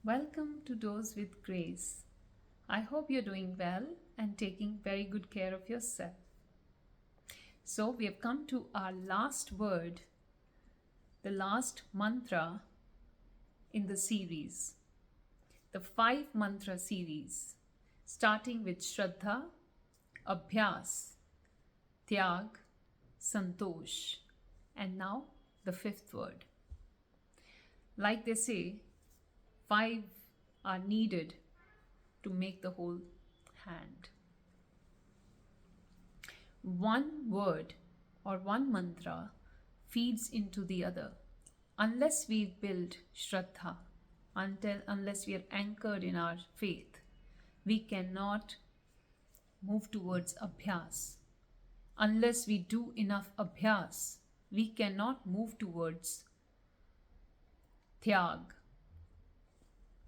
Welcome to Dose with Grace. I hope you're doing well and taking very good care of yourself. So, we have come to our last word, the last mantra in the series, the 5 mantra series, starting with Shraddha, Abhyas, Tyag, Santosh, and now the 5th word. Like they say, 5 are needed to make the whole hand. One word or one mantra feeds into the other. Unless we build Shraddha, unless we are anchored in our faith, we cannot move towards Abhyas. Unless we do enough Abhyas, we cannot move towards Tyag,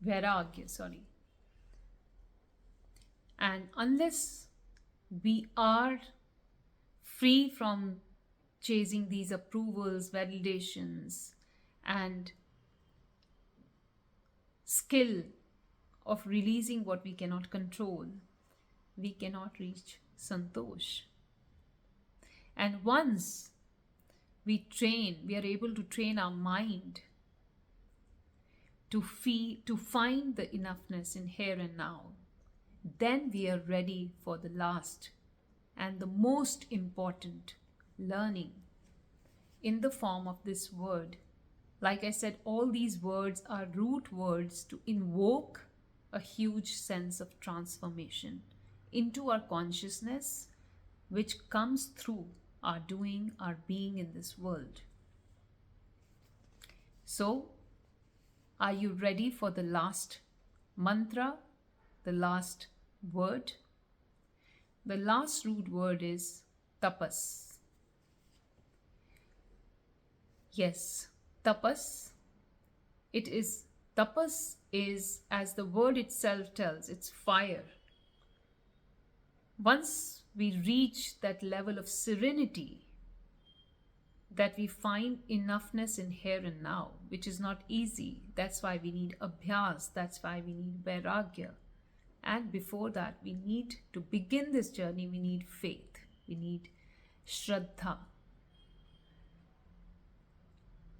Vairagya. And unless we are free from chasing these approvals, validations, and skill of releasing what we cannot control, we cannot reach Santosh. And once we are able to train our mind to find the enoughness in here and now, then we are ready for the last and the most important learning in the form of this word. Like I said, all these words are root words to invoke a huge sense of transformation into our consciousness, which comes through our doing, our being in this world. So, are you ready for the last mantra, the last word? The last root word is tapas. Yes, tapas. Tapas is, as the word itself tells, it's fire. Once we reach that level of serenity, that we find enoughness in here and now, which is not easy. That's why we need abhyas, that's why we need vairagya. And before that, we need to begin this journey, we need faith, we need shraddha.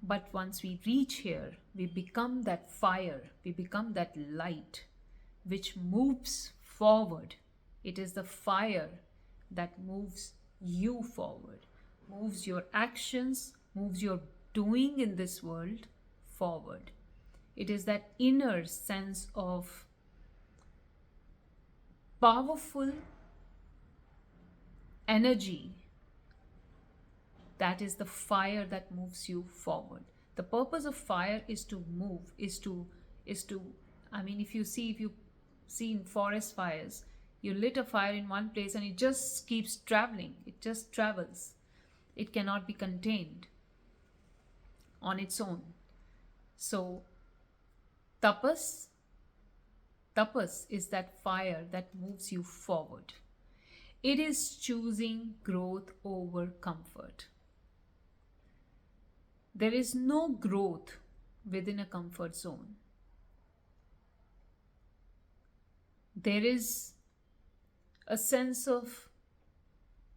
But once we reach here, we become that fire, we become that light which moves forward. It is the fire that moves you forward, moves your actions, moves your doing in this world forward. It is that inner sense of powerful energy that is the fire that moves you forward. The purpose of fire is to move, if you see in forest fires, you lit a fire in one place and it just keeps traveling, it just travels. It cannot be contained on its own. So tapas is that fire that moves you forward. It is choosing growth over comfort. There is no growth within a comfort zone. There is a sense of,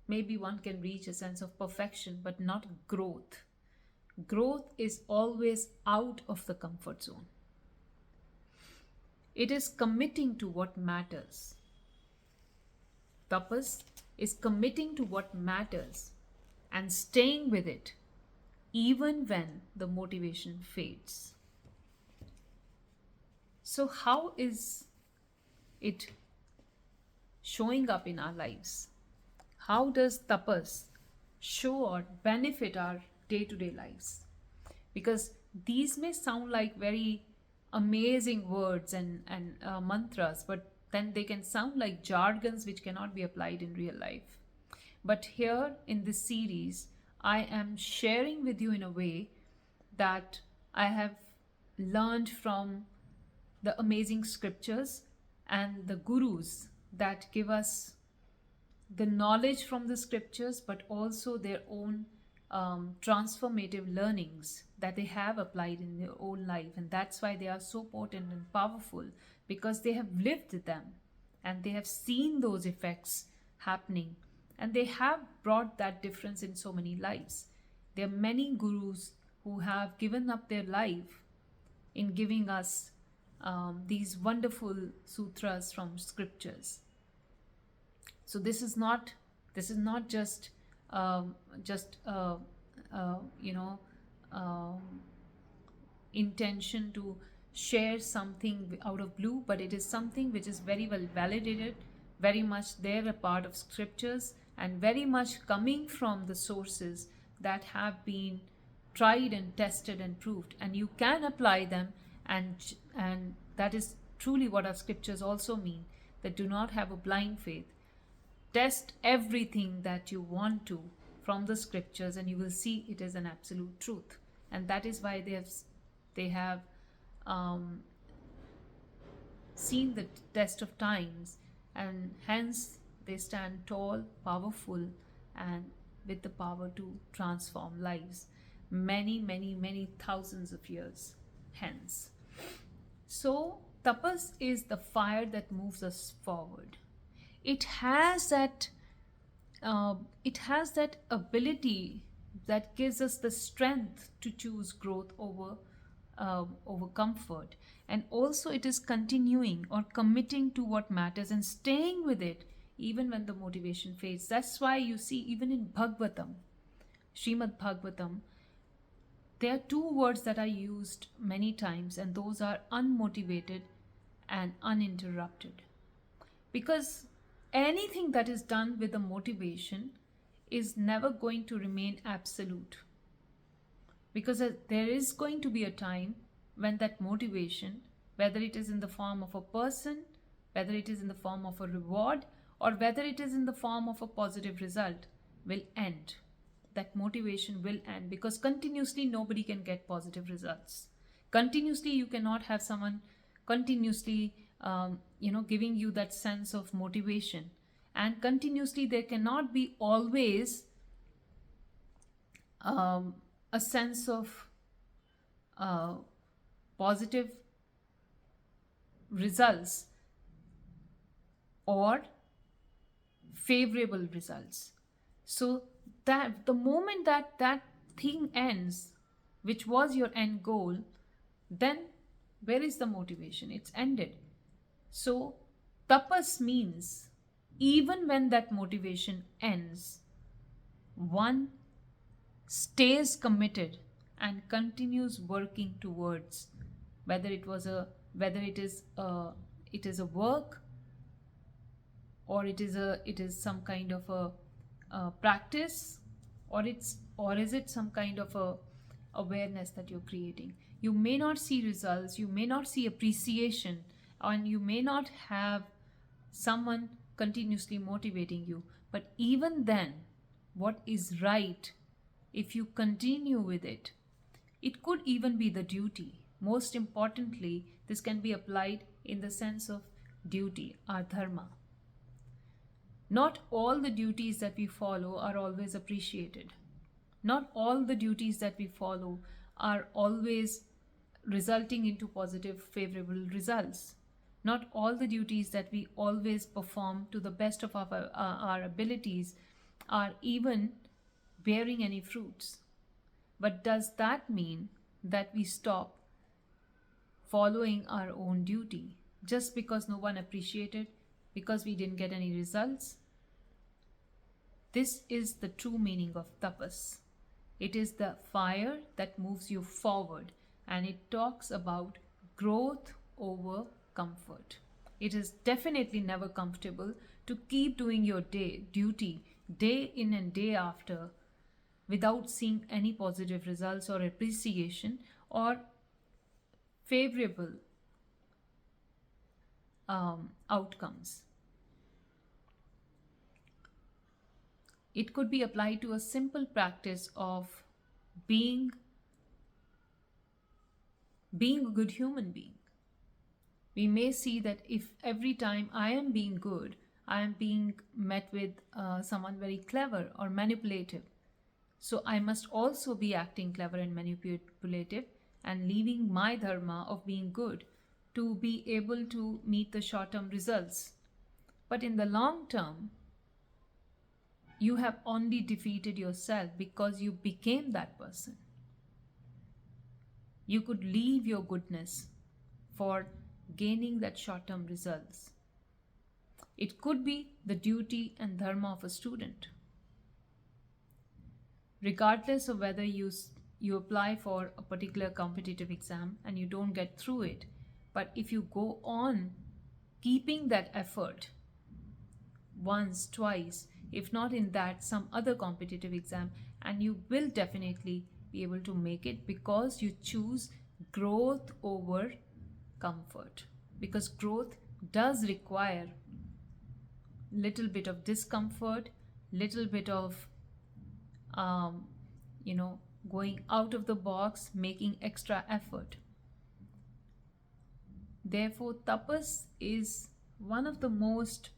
maybe one can reach a sense of perfection, but not growth. Growth is always out of the comfort zone. It is committing to what matters. Tapas is committing to what matters and staying with it even when the motivation fades. So how is it showing up in our lives? How does tapas show or benefit our day-to-day lives? Because these may sound like very amazing words and mantras, but then they can sound like jargons which cannot be applied in real life. But here in this series, I am sharing with you in a way that I have learned from the amazing scriptures and the gurus that give us the knowledge from the scriptures, but also their own transformative learnings that they have applied in their own life. And that's why they are so potent and powerful, because they have lived them and they have seen those effects happening, and they have brought that difference in so many lives. There are many gurus who have given up their life in giving us these wonderful sutras from scriptures. So this is not just you know um, intention to share something out of blue, but it is something which is very well validated, very much there a part of scriptures, and very much coming from the sources that have been tried and tested and proved, and you can apply them. And that is truly what our scriptures also mean, that do not have a blind faith. Test everything that you want to from the scriptures, and you will see it is an absolute truth. And that is why they have um, seen the test of times, and hence they stand tall, powerful, and with the power to transform lives many, many, many thousands of years hence. So tapas is the fire that moves us forward. It has that ability that gives us the strength to choose growth over comfort. And also it is continuing or committing to what matters and staying with it even when the motivation fades. That's why you see, even in Bhagavatam, Srimad Bhagavatam, there are two words that are used many times, and those are unmotivated and uninterrupted. Because anything that is done with a motivation is never going to remain absolute. Because there is going to be a time when that motivation, whether it is in the form of a person, whether it is in the form of a reward, or whether it is in the form of a positive result, will end. That motivation will end, because continuously nobody can get positive results. Continuously you cannot have someone continuously giving you that sense of motivation, and continuously there cannot be always a sense of positive results or favorable results. So that the moment that thing ends, which was your end goal, then where is the motivation? It's ended. So tapas means even when that motivation ends, one stays committed and continues working towards, whether it is a work, or it is some kind of a practice, or is it some kind of a awareness that you're creating. You may not see results, you may not see appreciation, and you may not have someone continuously motivating you, but even then, what is right, if you continue with it, it could even be the duty. Most importantly, this can be applied in the sense of duty, our dharma. Not all the duties that we follow are always appreciated. Not all the duties that we follow are always resulting into positive, favorable results. Not all the duties that we always perform to the best of our abilities are even bearing any fruits. But does that mean that we stop following our own duty just because no one appreciated, because we didn't get any results? This is the true meaning of tapas. It is the fire that moves you forward, and it talks about growth over comfort. It is definitely never comfortable to keep doing your duty day in and day after without seeing any positive results or appreciation or favorable outcomes. It could be applied to a simple practice of being a good human being. We may see that if every time I am being good, I am being met with someone very clever or manipulative, So I must also be acting clever and manipulative and leaving my dharma of being good to be able to meet the short term results. But in the long term, you have only defeated yourself because you became that person. You could leave your goodness for gaining that short term results. It could be the duty and dharma of a student. Regardless of whether you apply for a particular competitive exam and you don't get through it, but if you go on keeping that effort once, twice, if not in that, some other competitive exam, and you will definitely be able to make it because you choose growth over comfort. Because growth does require little bit of discomfort, little bit of um, going out of the box, making extra effort. Therefore, tapas is one of the most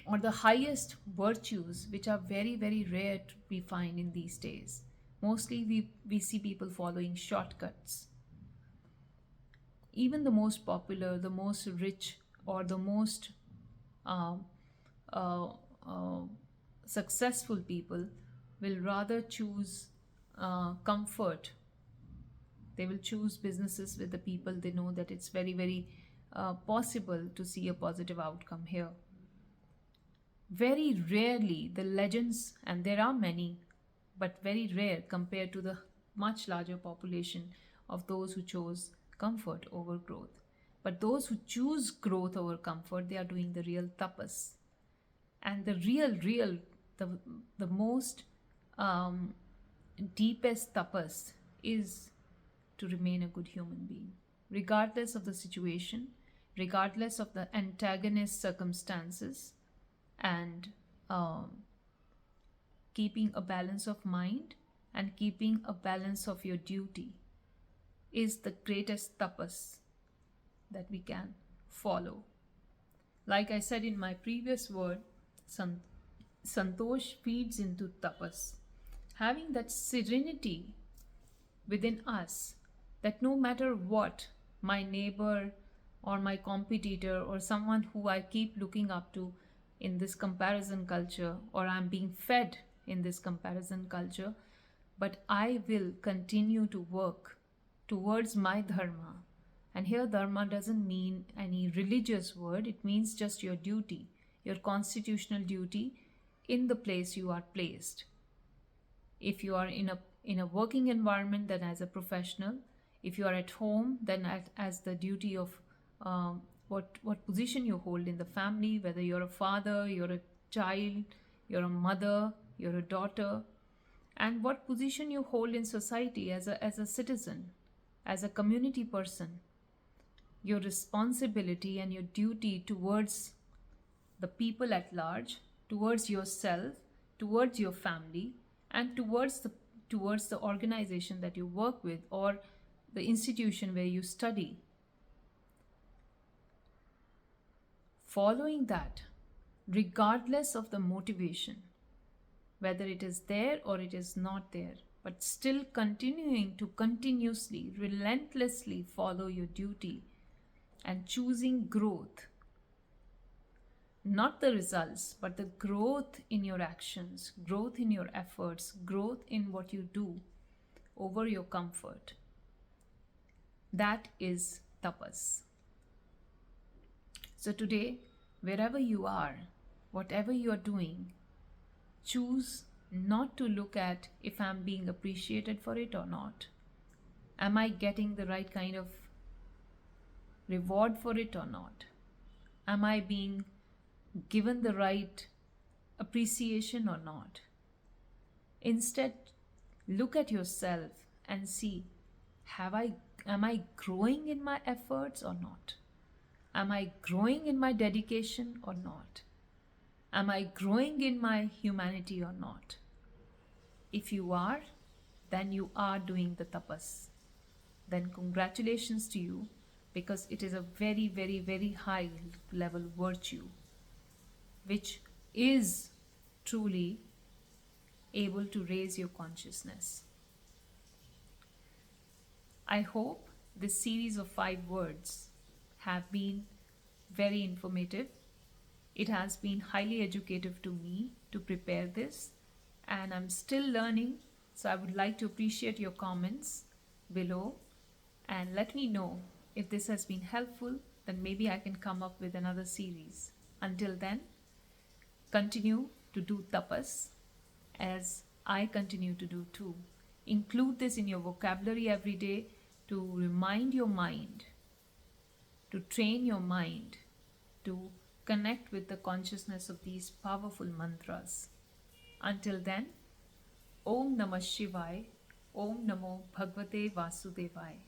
or the highest virtues which are very, very rare to be find in these days. Mostly we see people following shortcuts. Even the most popular, the most rich, or the most uh, uh, uh, successful people will rather choose comfort. They will choose businesses with the people they know that it's very, very possible to see a positive outcome here. Very rarely the legends, and there are many, but very rare compared to the much larger population of those who chose comfort over growth. But those who choose growth over comfort, they are doing the real tapas. And the the, the most um, deepest tapas is to remain a good human being, regardless of the situation, regardless of the antagonist circumstances, and um, keeping a balance of mind and keeping a balance of your duty is the greatest tapas that we can follow. Like I said in my previous word, santosh feeds into tapas. Having that serenity within us that no matter what, my neighbor or my competitor or someone who I keep looking up to in this comparison culture, or I'm being fed in this comparison culture, but I will continue to work towards my dharma. And here, dharma doesn't mean any religious word, it means just your duty, your constitutional duty in the place you are placed. If you are in a working environment, then as a professional. If you are at home, then as the duty of what position you hold in the family, whether you're a father, you're a child, you're a mother, you're a daughter, and what position you hold in society as a citizen, as a community person. Your responsibility and your duty towards the people at large, towards yourself, towards your family, and towards the organization that you work with or the institution where you study. Following that, regardless of the motivation, whether it is there or it is not there, but still continuing to continuously, relentlessly follow your duty and choosing growth. Not the results, but the growth in your actions, growth in your efforts, growth in what you do over your comfort. That is tapas. So today, wherever you are, whatever you are doing, choose not to look at if I'm being appreciated for it or not. Am I getting the right kind of reward for it or not? Am I being given the right appreciation or not? Instead, look at yourself and see, am I growing in my efforts or not? Am I growing in my dedication or not? Am I growing in my humanity or not? If you are, then you are doing the tapas. Then congratulations to you, because it is a very, very, very high level virtue, which is truly able to raise your consciousness. I hope this series of 5 words have been very informative. It has been highly educative to me to prepare this, and I'm still learning. So I would like to appreciate your comments below and let me know if this has been helpful. Then maybe I can come up with another series. Until then, continue to do tapas as I continue to do too. Include this in your vocabulary every day to remind your mind, to train your mind to connect with the consciousness of these powerful mantras. Until then, Om Namah Shivaya, Om Namo Bhagavate Vasudevaya.